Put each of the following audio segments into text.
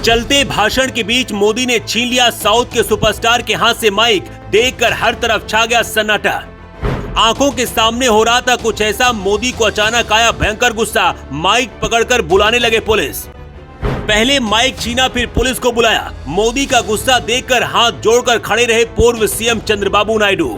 चलते भाषण के बीच मोदी ने छीन लिया साउथ के सुपरस्टार के हाथ से माइक। देखकर हर तरफ छा गया सन्नाटा। आंखों के सामने हो रहा था कुछ ऐसा, मोदी को अचानक आया भयंकर गुस्सा। माइक पकड़कर बुलाने लगे पुलिस। पहले माइक छीना, फिर पुलिस को बुलाया। मोदी का गुस्सा देखकर हाथ जोड़कर खड़े रहे पूर्व सीएम चंद्रबाबू नायडू।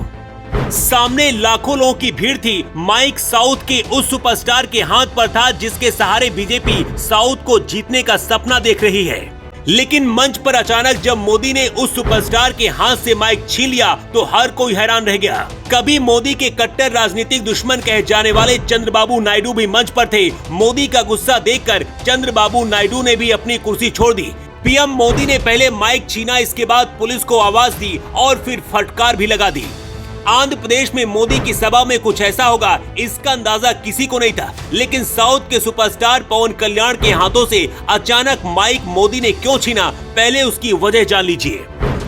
सामने लाखों लोगों की भीड़ थी। माइक साउथ के उस सुपरस्टार के हाथ पर था जिसके सहारे बीजेपी साउथ को जीतने का सपना देख रही है। लेकिन मंच पर अचानक जब मोदी ने उस सुपरस्टार के हाथ से माइक छीन लिया तो हर कोई हैरान रह गया। कभी मोदी के कट्टर राजनीतिक दुश्मन कहे जाने वाले चंद्रबाबू नायडू भी मंच पर थे। मोदी का गुस्सा देखकर चंद्रबाबू नायडू ने भी अपनी कुर्सी छोड़ दी। पीएम मोदी ने पहले माइक छीना, इसके बाद पुलिस को आवाज दी और फिर फटकार भी लगा दी। आंध्र प्रदेश में मोदी की सभा में कुछ ऐसा होगा, इसका अंदाजा किसी को नहीं था। लेकिन साउथ के सुपरस्टार पवन कल्याण के हाथों से अचानक माइक मोदी ने क्यों छीना, पहले उसकी वजह जान लीजिए।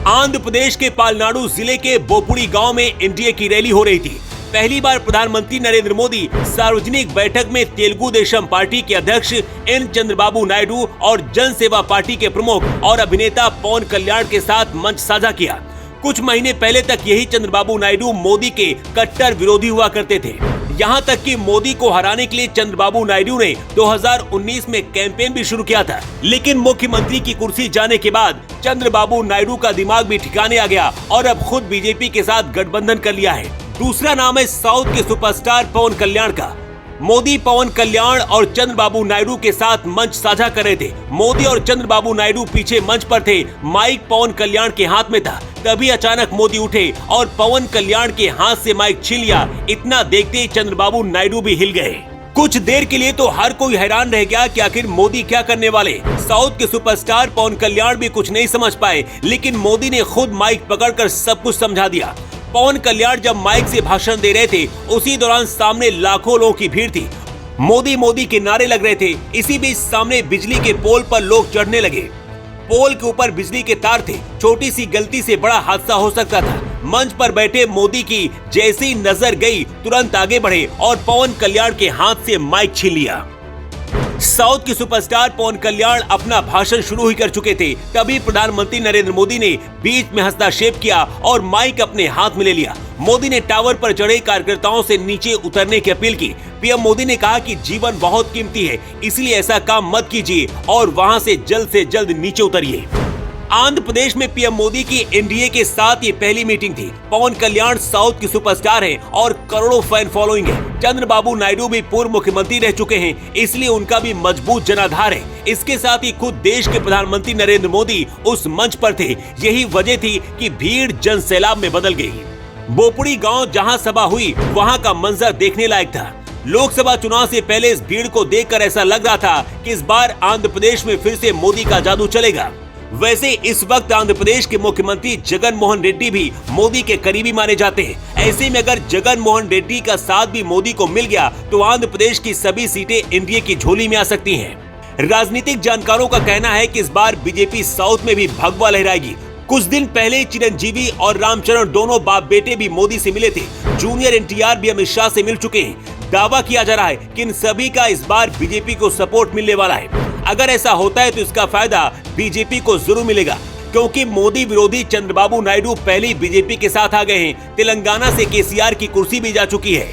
आंध्र प्रदेश के पालनाडु जिले के बोपुड़ी गांव में एनडीए की रैली हो रही थी। पहली बार प्रधानमंत्री नरेंद्र मोदी सार्वजनिक बैठक में तेलुगु देशम पार्टी के अध्यक्ष एन चंद्रबाबू नायडू और जन सेवा पार्टी के प्रमुख और अभिनेता पवन कल्याण के साथ मंच साझा किया। कुछ महीने पहले तक यही चंद्रबाबू नायडू मोदी के कट्टर विरोधी हुआ करते थे। यहाँ तक कि मोदी को हराने के लिए चंद्रबाबू नायडू ने 2019 में कैंपेन भी शुरू किया था। लेकिन मुख्यमंत्री की कुर्सी जाने के बाद चंद्रबाबू नायडू का दिमाग भी ठिकाने आ गया और अब खुद बीजेपी के साथ गठबंधन कर लिया है। दूसरा नाम है साउथ के सुपरस्टार पवन कल्याण का। मोदी पवन कल्याण और चंद्रबाबू नायडू के साथ मंच साझा कर रहे थे। मोदी और चंद्रबाबू नायडू पीछे मंच पर थे। माइक पवन कल्याण के हाथ में था। तभी अचानक मोदी उठे और पवन कल्याण के हाथ से माइक छीन लिया। इतना देखते ही चंद्रबाबू नायडू भी हिल गए। कुछ देर के लिए तो हर कोई हैरान रह गया कि आखिर मोदी क्या करने वाले। साउथ के सुपरस्टार पवन कल्याण भी कुछ नहीं समझ पाए, लेकिन मोदी ने खुद माइक पकड़कर सब कुछ समझा दिया। पवन कल्याण जब माइक से भाषण दे रहे थे, उसी दौरान सामने लाखों लोगों की भीड़ थी। मोदी मोदी के नारे लग रहे थे। इसी बीच सामने बिजली के पोल पर लोग चढ़ने लगे। पोल के ऊपर बिजली के तार थे। छोटी सी गलती से बड़ा हादसा हो सकता था। मंच पर बैठे मोदी की जैसी नजर गई, तुरंत आगे बढ़े और पवन कल्याण के हाथ से माइक छीन लिया। साउथ के सुपरस्टार पवन कल्याण अपना भाषण शुरू ही कर चुके थे। तभी प्रधानमंत्री नरेंद्र मोदी ने बीच में हस्तक्षेप किया और माइक अपने हाथ में ले लिया। मोदी ने टावर पर चढ़े कार्यकर्ताओं से नीचे उतरने की अपील की। पीएम मोदी ने कहा कि जीवन बहुत कीमती है, इसलिए ऐसा काम मत कीजिए और वहां से जल्द नीचे उतरिए। आंध्र प्रदेश में पीएम मोदी की एनडीए के साथ ये पहली मीटिंग थी। पवन कल्याण साउथ के सुपरस्टार हैं और करोड़ों फैन फॉलोइंग है। चंद्रबाबू नायडू भी पूर्व मुख्यमंत्री रह चुके हैं, इसलिए उनका भी मजबूत जनाधार है। इसके साथ ही खुद देश के प्रधानमंत्री नरेंद्र मोदी उस मंच पर थे। यही वजह थी कि भीड़ जन सैलाब में बदल गई। बोपुड़ी गाँव जहाँ सभा हुई, वहाँ का मंजर देखने लायक था। लोकसभा चुनाव से पहले इस भीड़ को देखकर ऐसा लग रहा था कि इस बार आंध्र प्रदेश में फिर से मोदी का जादू चलेगा। वैसे इस वक्त आंध्र प्रदेश के मुख्यमंत्री जगन मोहन रेड्डी भी मोदी के करीबी माने जाते हैं। ऐसे में अगर जगन मोहन रेड्डी का साथ भी मोदी को मिल गया तो आंध्र प्रदेश की सभी सीटें एनडीए की झोली में आ सकती हैं। राजनीतिक जानकारों का कहना है कि इस बार बीजेपी साउथ में भी भगवा लहराएगी। कुछ दिन पहले चिरंजीवी और रामचरण दोनों बाप बेटे भी मोदी से मिले थे। जूनियर एनटीआर भी अमित शाह से मिल चुके हैं। दावा किया जा रहा है कि इन सभी का इस बार बीजेपी को सपोर्ट मिलने वाला है। अगर ऐसा होता है तो इसका फायदा बीजेपी को जरूर मिलेगा, क्योंकि मोदी विरोधी चंद्रबाबू नायडू पहले ही बीजेपी के साथ आ गए हैं। तेलंगाना से केसीआर की कुर्सी भी जा चुकी है।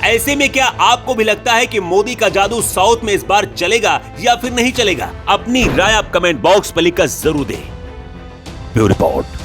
ऐसे में क्या आपको भी लगता है कि मोदी का जादू साउथ में इस बार चलेगा या फिर नहीं चलेगा? अपनी राय आप कमेंट बॉक्स पर लिखकर जरूर दें। Bureau report.